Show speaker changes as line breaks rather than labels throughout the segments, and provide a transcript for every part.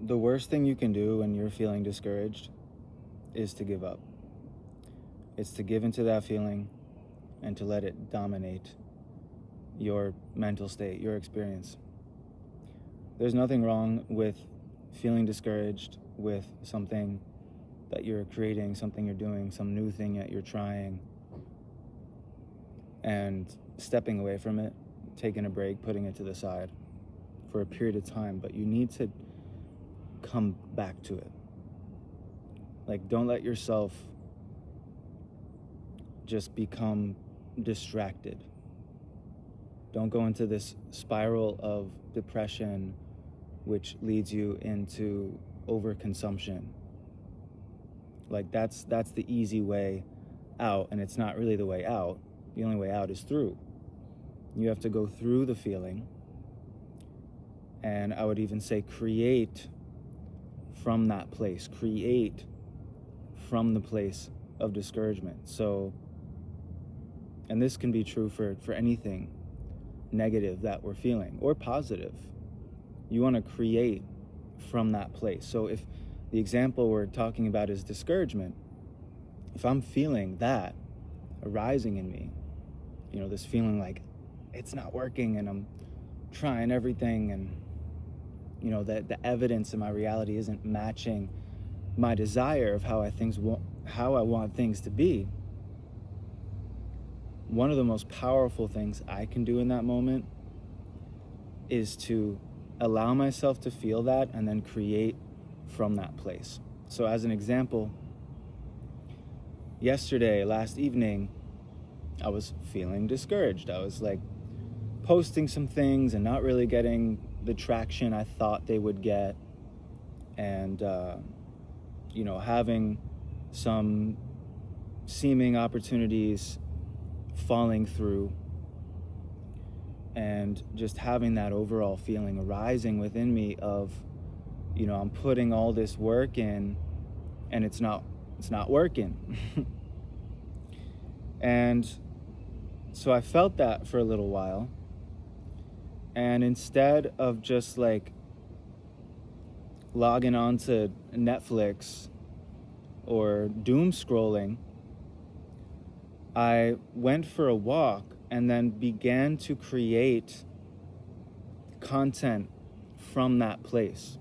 The worst thing you can do when you're feeling discouraged is to give up. It's to give into that feeling and to let it dominate your mental state, your experience. There's nothing wrong with feeling discouraged with something that you're creating, something you're doing, some new thing that you're trying, and stepping away from it, taking a break, putting it to the side for a period of time. But you need to come back to it. Like, don't let yourself just become distracted. Don't go into this spiral of depression, which leads you into overconsumption. Like, that's the easy way out, and it's not really the way out. The only way out is through. You have to go through the feeling, and I would even say create from that place. Create from the place of discouragement. So, and this can be true for anything negative that we're feeling, or positive. You want to create from that place. So if the example we're talking about is discouragement, if I'm feeling that arising in me, this feeling like it's not working and I'm trying everything, and that the evidence in my reality isn't matching my desire of how I want things to be, one of the most powerful things I can do in that moment is to allow myself to feel that and then create from that place. So as an example, last evening, I was feeling discouraged. I was like posting some things and not really getting the traction I thought they would get, and having some seeming opportunities falling through, and just having that overall feeling arising within me of, I'm putting all this work in and it's not working. And so I felt that for a little while, and instead of just like logging on to Netflix or doom scrolling, I went for a walk and then began to create content from that place.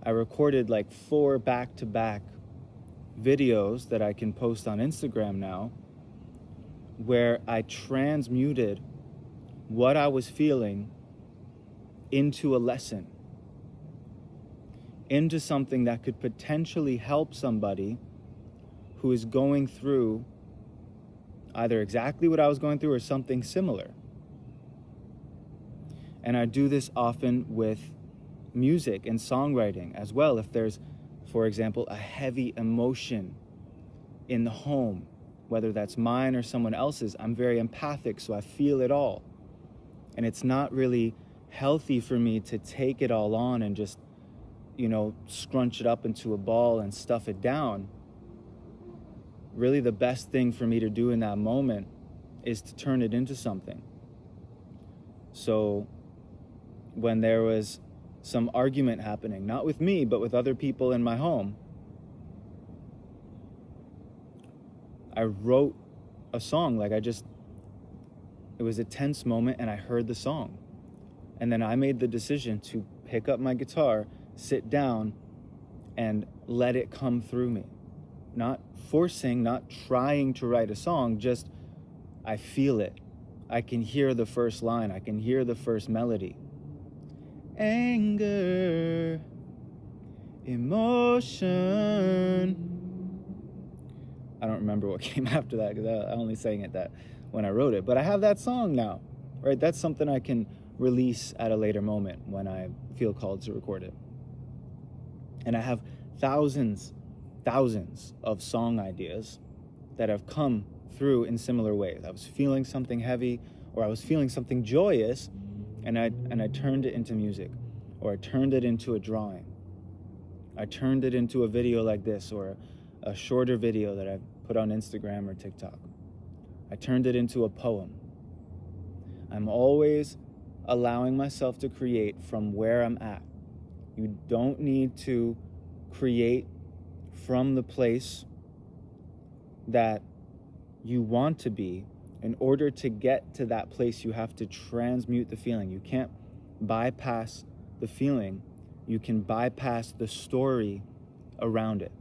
I recorded like 4 back-to-back videos that I can post on Instagram now, where I transmuted what I was feeling into a lesson, into something that could potentially help somebody who is going through either exactly what I was going through or something similar. And I do this often with music and songwriting as well. If there's, for example, a heavy emotion in the home, whether that's mine or someone else's, I'm very empathic, so I feel it all. And it's not really healthy for me to take it all on and just, scrunch it up into a ball and stuff it down. Really, the best thing for me to do in that moment is to turn it into something. So when there was some argument happening, not with me, but with other people in my home, I wrote a song. It was a tense moment, and I heard the song. And then I made the decision to pick up my guitar, sit down, and let it come through me. Not forcing, not trying to write a song, just I feel it. I can hear the first line. I can hear the first melody. Anger, emotion. I don't remember what came after that, because I only sang it that when I wrote it. But I have that song now, right? That's something I can release at a later moment when I feel called to record it. And I have thousands of song ideas that have come through in similar ways. I was feeling something heavy, or I was feeling something joyous, and I turned it into music, or I turned it into a drawing. I turned it into a video like this, or a shorter video that I put on Instagram or TikTok. I turned it into a poem. I'm always allowing myself to create from where I'm at, You don't need to create from the place that you want to be. In order to get to that place, you have to transmute the feeling. You can't bypass the feeling. You can bypass the story around it.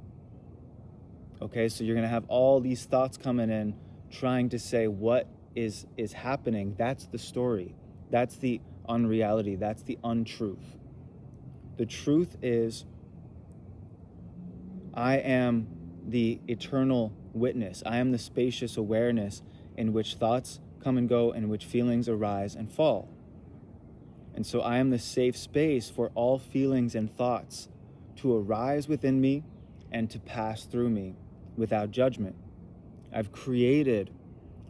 Okay, so you're going to have all these thoughts coming in trying to say what is happening. That's the story. That's the unreality. That's the untruth. The truth is, I am the eternal witness. I am the spacious awareness in which thoughts come and go, in which feelings arise and fall. And so I am the safe space for all feelings and thoughts to arise within me and to pass through me without judgment. I've created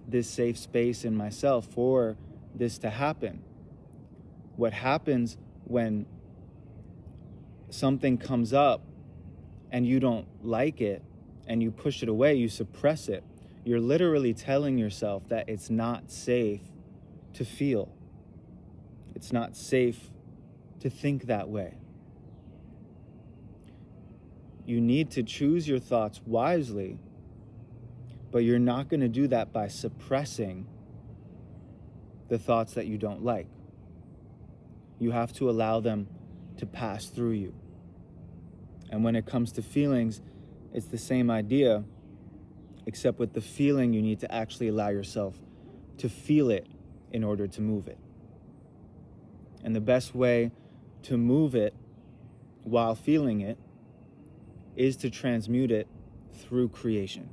this safe space in myself for this to happen. What happens when something comes up and you don't like it and you push it away, you suppress it, you're literally telling yourself that it's not safe to feel. It's not safe to think that way. You need to choose your thoughts wisely, but you're not going to do that by suppressing the thoughts that you don't like. You have to allow them to pass through you. And when it comes to feelings, it's the same idea, except with the feeling, you need to actually allow yourself to feel it in order to move it. And the best way to move it while feeling it is to transmute it through creation.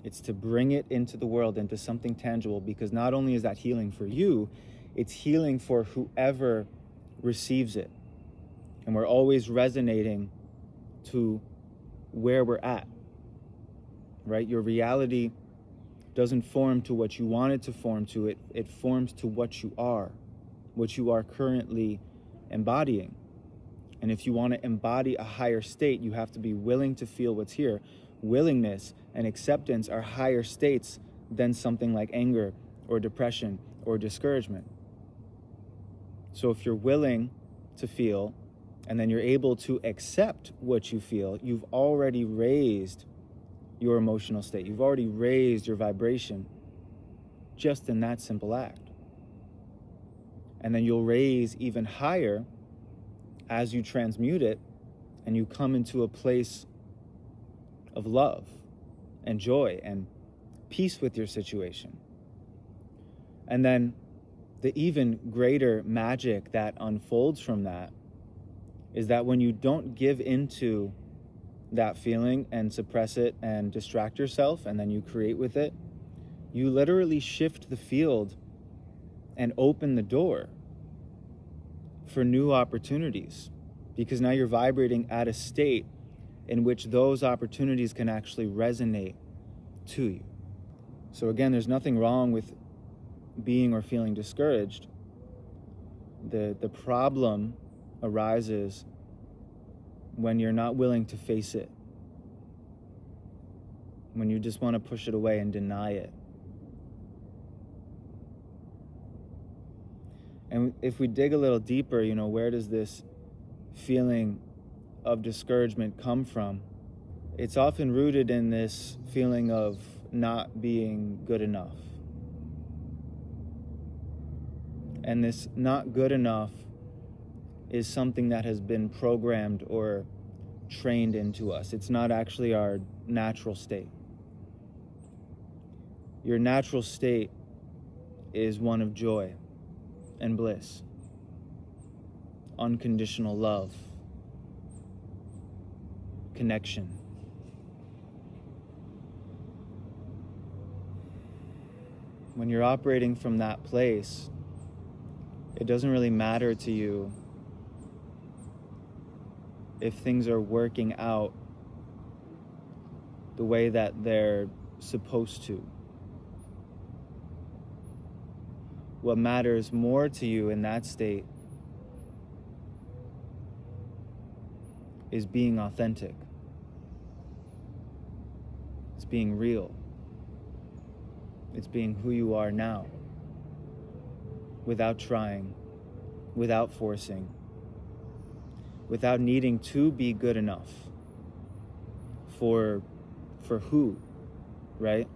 It's to bring it into the world, into something tangible, because not only is that healing for you, it's healing for whoever receives it. And we're always resonating to where we're at, right? Your reality doesn't form to what you want it to form to. It forms to what you are currently embodying. And if you want to embody a higher state, you have to be willing to feel what's here. Willingness and acceptance are higher states than something like anger or depression or discouragement. So if you're willing to feel, and then you're able to accept what you feel, you've already raised your emotional state. You've already raised your vibration just in that simple act. And then you'll raise even higher as you transmute it and you come into a place of love and joy and peace with your situation. And then the even greater magic that unfolds from that is that when you don't give into that feeling and suppress it and distract yourself and then you create with it, you literally shift the field and open the door for new opportunities, because now you're vibrating at a state in which those opportunities can actually resonate to you. So again, there's nothing wrong with being or feeling discouraged. The problem arises when you're not willing to face it, when you just want to push it away and deny it. And if we dig a little deeper, where does this feeling of discouragement come from? It's often rooted in this feeling of not being good enough. And this not good enough is something that has been programmed or trained into us. It's not actually our natural state. Your natural state is one of joy and bliss, unconditional love, connection. When you're operating from that place, it doesn't really matter to you if things are working out the way that they're supposed to. What matters more to you in that state is being authentic. It's being real. It's being who you are now, without trying, without forcing, without needing to be good enough for who, right?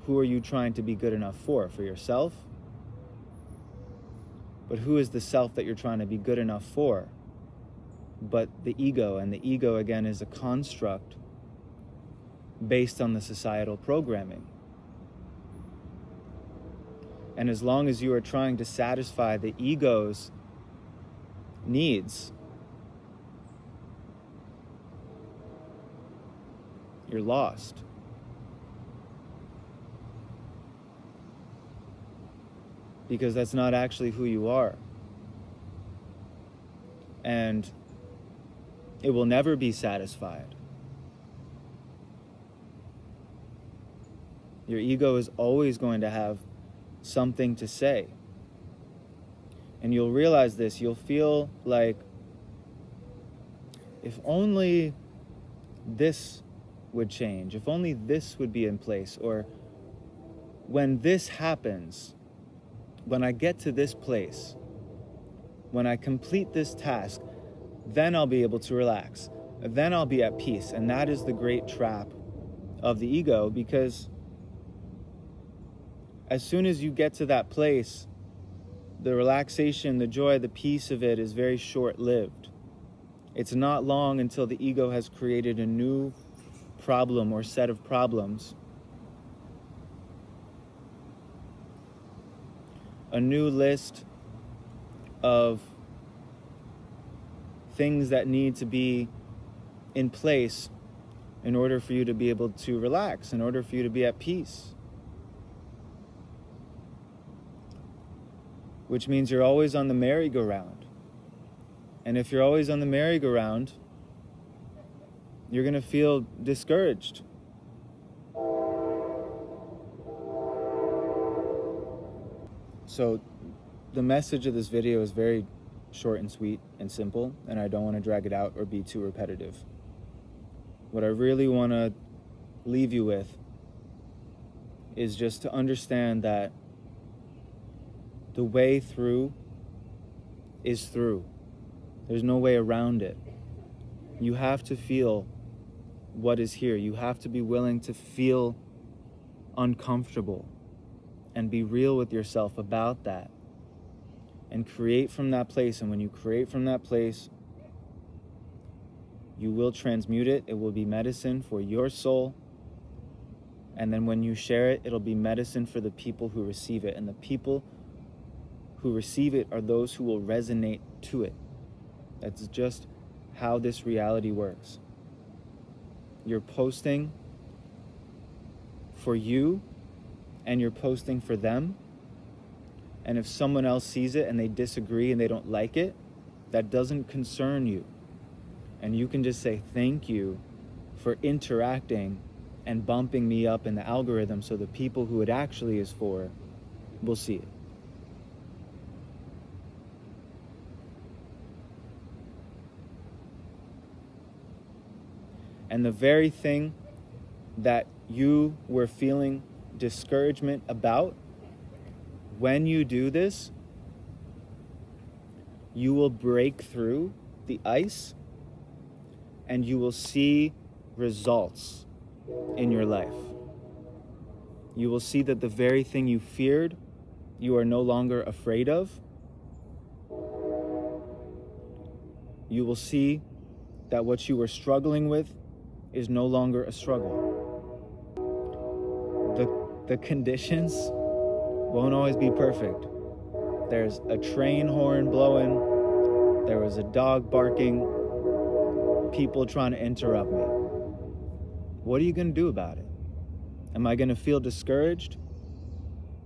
Who are you trying to be good enough for? For yourself? But who is the self that you're trying to be good enough for? But the ego, and the ego again is a construct based on the societal programming. And as long as you are trying to satisfy the ego's needs, you're lost. Because that's not actually who you are. And it will never be satisfied. Your ego is always going to have something to say. And you'll realize this, you'll feel like, if only this would change, if only this would be in place, or when this happens, when I get to this place, when I complete this task, then I'll be able to relax. Then I'll be at peace. And that is the great trap of the ego, because as soon as you get to that place, the relaxation, the joy, the peace of it is very short-lived. It's not long until the ego has created a new problem or set of problems, a new list of things that need to be in place in order for you to be able to relax, in order for you to be at peace. Which means you're always on the merry-go-round. And if you're always on the merry-go-round, you're going to feel discouraged. So the message of this video is very short and sweet and simple, and I don't want to drag it out or be too repetitive. What I really want to leave you with is just to understand that the way through is through. There's no way around it. You have to feel what is here. You have to be willing to feel uncomfortable and be real with yourself about that and create from that place. And when you create from that place, you will transmute it. It will be medicine for your soul. And then when you share it, it'll be medicine for the people who receive it. And the people who receive it are those who will resonate to it. That's just how this reality works. You're posting for you, and you're posting for them. And if someone else sees it and they disagree and they don't like it, that doesn't concern you. And you can just say thank you for interacting and bumping me up in the algorithm, so the people who it actually is for will see it. And the very thing that you were feeling discouragement about, when you do this, you will break through the ice and you will see results in your life. You will see that the very thing you feared, you are no longer afraid of. You will see that what you were struggling with is no longer a struggle. The conditions won't always be perfect. There's a train horn blowing, there was a dog barking, people trying to interrupt me. What are you going to do about it? Am I going to feel discouraged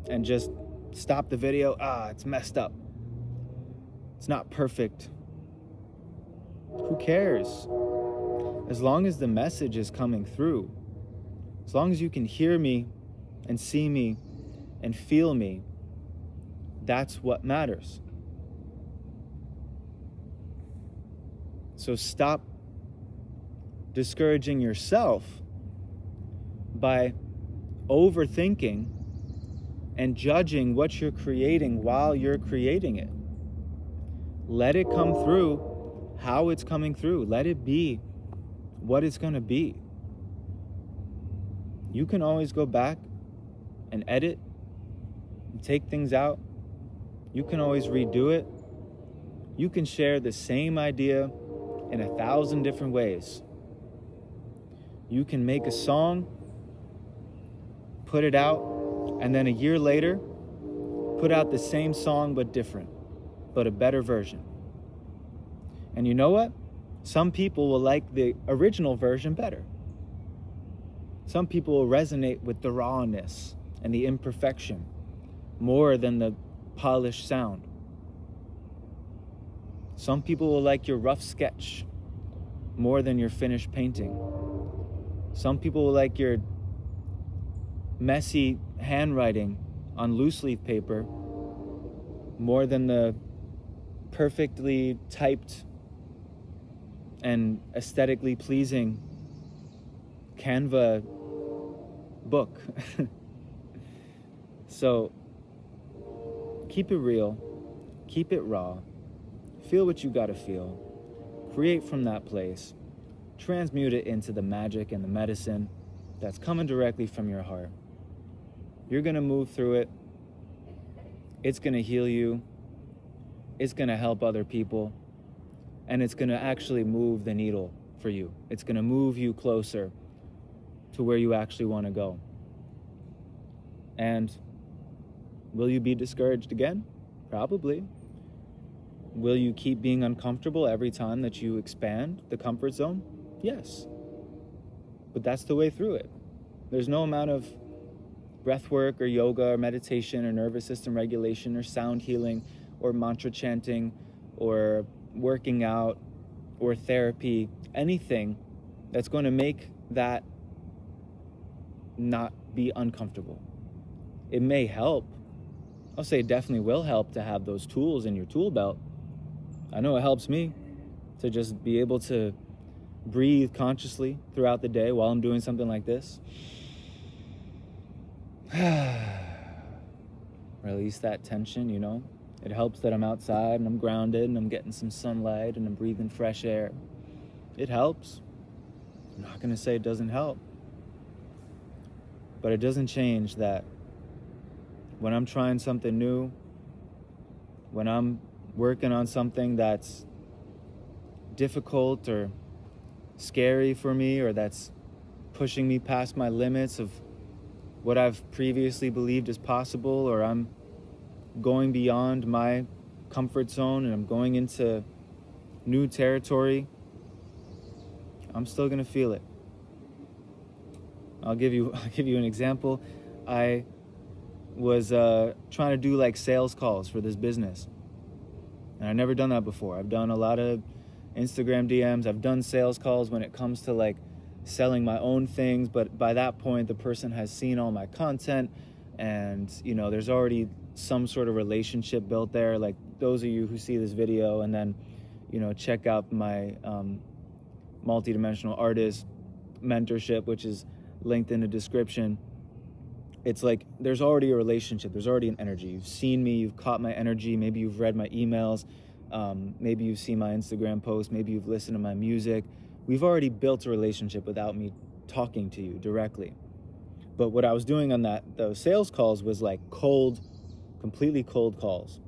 and just stop the video? It's messed up. It's not perfect. Who cares? As long as the message is coming through, as long as you can hear me and see me and feel me, that's what matters. So stop discouraging yourself by overthinking and judging what you're creating while you're creating it. Let it come through how it's coming through. Let it be what it's going to be. You can always go back and edit and take things out. You can always redo it. You can share the same idea in 1,000 different ways. You can make a song, put it out, and then a year later, put out the same song but different, but a better version. And you know what? Some people will like the original version better. Some people will resonate with the rawness and the imperfection more than the polished sound. Some people will like your rough sketch more than your finished painting. Some people will like your messy handwriting on loose leaf paper more than the perfectly typed and aesthetically pleasing Canva book. So keep it real, keep it raw, feel what you gotta feel, create from that place, transmute it into the magic and the medicine that's coming directly from your heart. You're gonna move through it. It's gonna heal you. It's gonna help other people. And it's gonna actually move the needle for you. It's gonna move you closer to where you actually wanna go. And will you be discouraged again? Probably. Will you keep being uncomfortable every time that you expand the comfort zone? Yes. But that's the way through it. There's no amount of breath work or yoga or meditation or nervous system regulation or sound healing or mantra chanting or working out or therapy, anything that's going to make that not be uncomfortable. It may help. I'll say it definitely will help to have those tools in your tool belt. I know it helps me to just be able to breathe consciously throughout the day while I'm doing something like this. Release that tension, you know. It helps that I'm outside and I'm grounded and I'm getting some sunlight and I'm breathing fresh air. It helps. I'm not going to say it doesn't help. But it doesn't change that when I'm trying something new, when I'm working on something that's difficult or scary for me, or that's pushing me past my limits of what I've previously believed is possible, or I'm going beyond my comfort zone and I'm going into new territory, I'm still gonna feel it. I'll give you an example. I was trying to do like sales calls for this business, and I've never done that before. I've done a lot of Instagram DMs. I've done sales calls when it comes to like selling my own things, but by that point the person has seen all my content and you know there's already some sort of relationship built there. Like those of you who see this video and then you know check out my multidimensional artist mentorship, which is linked in the description, it's like there's already a relationship, there's already an energy. You've seen me, you've caught my energy, maybe you've read my emails, maybe you've seen my Instagram posts, maybe you've listened to my music. We've already built a relationship without me talking to you directly. But what I was doing on those sales calls was like completely cold calls.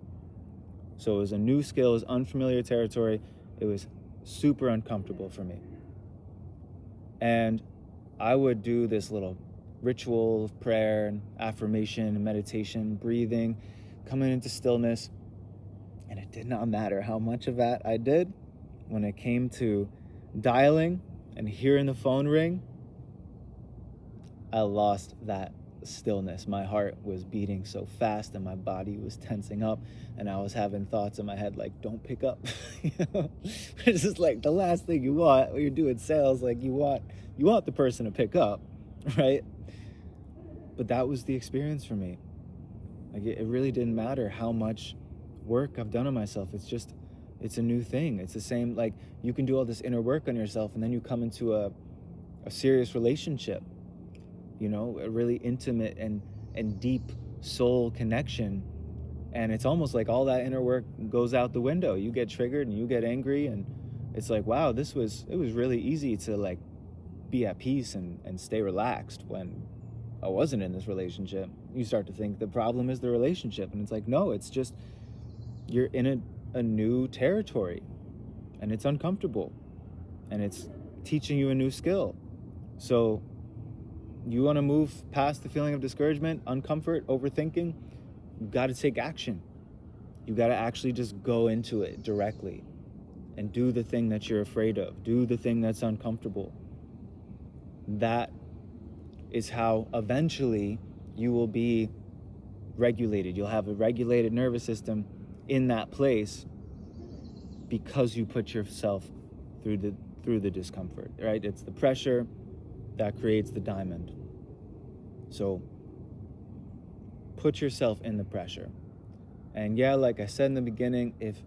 So it was a new skill, it was unfamiliar territory. It was super uncomfortable for me. And I would do this little ritual of prayer and affirmation and meditation, breathing, coming into stillness. And it did not matter how much of that I did when it came to dialing and hearing the phone ring. I lost that stillness. My heart was beating so fast and my body was tensing up and I was having thoughts in my head like, don't pick up. You know? It's just like the last thing you want when you're doing sales, like you want the person to pick up, right? But that was the experience for me. Like it really didn't matter how much work I've done on myself. It's a new thing. It's the same, like you can do all this inner work on yourself and then you come into a serious relationship, you know, a really intimate and deep soul connection. And it's almost like all that inner work goes out the window. You get triggered and you get angry and it's like, wow, it was really easy to like be at peace and stay relaxed when I wasn't in this relationship. You start to think the problem is the relationship, and it's like, no, it's just you're in a new territory, and it's uncomfortable, and it's teaching you a new skill. So you want to move past the feeling of discouragement, uncomfort, overthinking, you got to take action. You got to actually just go into it directly and do the thing that you're afraid of. Do the thing that's uncomfortable. That is how eventually you will be regulated. You'll have a regulated nervous system in that place because you put yourself through the discomfort, right? It's the pressure that creates the diamond. So put yourself in the pressure. And yeah, like I said in the beginning, if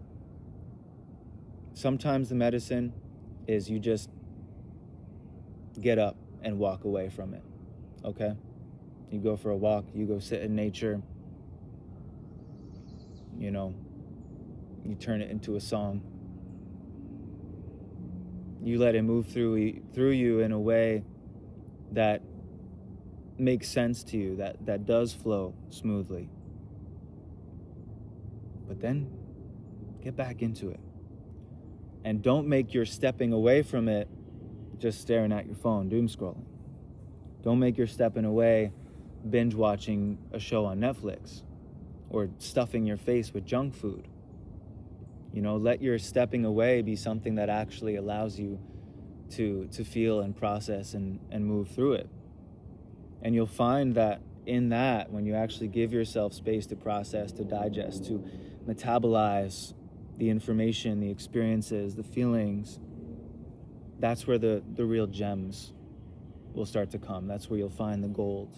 sometimes the medicine is you just get up and walk away from it, okay? You go for a walk, you go sit in nature, you know, you turn it into a song. You let it move through you in a way that makes sense to you, that does flow smoothly. But then get back into it. And don't make your stepping away from it just staring at your phone, doom scrolling. Don't make your stepping away binge watching a show on Netflix or stuffing your face with junk food. You know, let your stepping away be something that actually allows you to feel and process and move through it. And you'll find that in that, when you actually give yourself space to process, to digest, to metabolize the information, the experiences, the feelings, that's where the real gems will start to come. That's where you'll find the gold,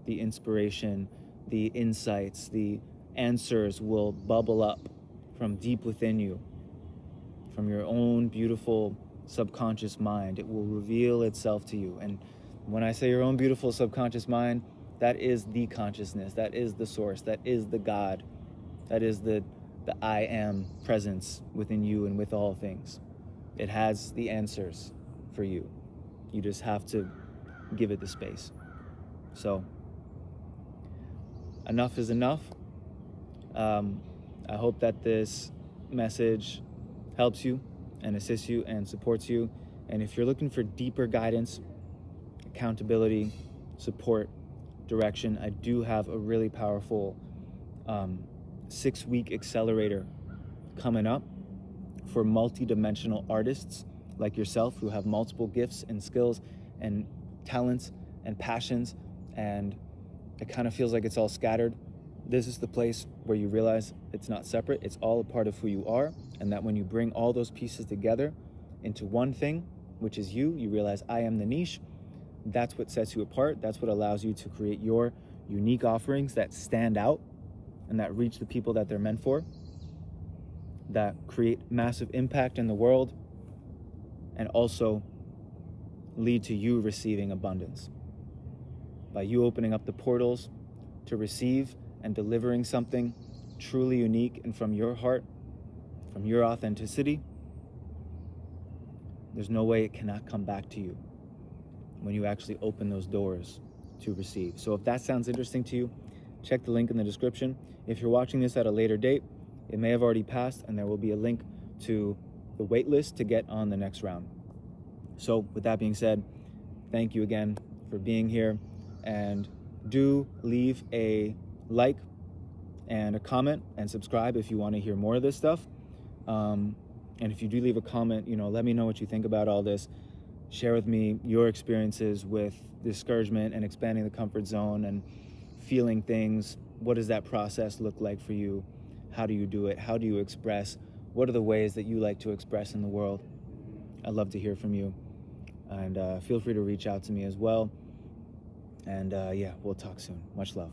the inspiration, the insights, the answers will bubble up from deep within you, from your own beautiful subconscious mind. It will reveal itself to you. And when I say your own beautiful subconscious mind, that is the consciousness, that is the source, that is the God, that is the I am presence within you and with all things. It has the answers for you. You just have to give it the space. So, enough is enough. I hope that this message helps you and assists you and supports you. And if you're looking for deeper guidance, accountability, support, direction, I do have a really powerful 6-week accelerator coming up for multidimensional artists like yourself who have multiple gifts and skills and talents and passions, and it kind of feels like it's all scattered. This is the place where you realize it's not separate, it's all a part of who you are, and that when you bring all those pieces together into one thing, which is you realize I am the niche. That's what sets you apart. That's what allows you to create your unique offerings that stand out and that reach the people that they're meant for, that create massive impact in the world, and also lead to you receiving abundance. By you opening up the portals to receive and delivering something truly unique and from your heart, from your authenticity, there's no way it cannot come back to you when you actually open those doors to receive. So if that sounds interesting to you, check the link in the description. If you're watching this at a later date, it may have already passed, and there will be a link to the wait list to get on the next round. So with that being said, thank you again for being here, and do leave a like and a comment and subscribe if you want to hear more of this stuff. And if you do leave a comment, let me know what you think about all this. Share with me your experiences with discouragement and expanding the comfort zone and feeling things. What does that process look like for you? How do you do it? How do you express? What are the ways that you like to express in the world? I'd love to hear from you. And feel free to reach out to me as well. And we'll talk soon. Much love.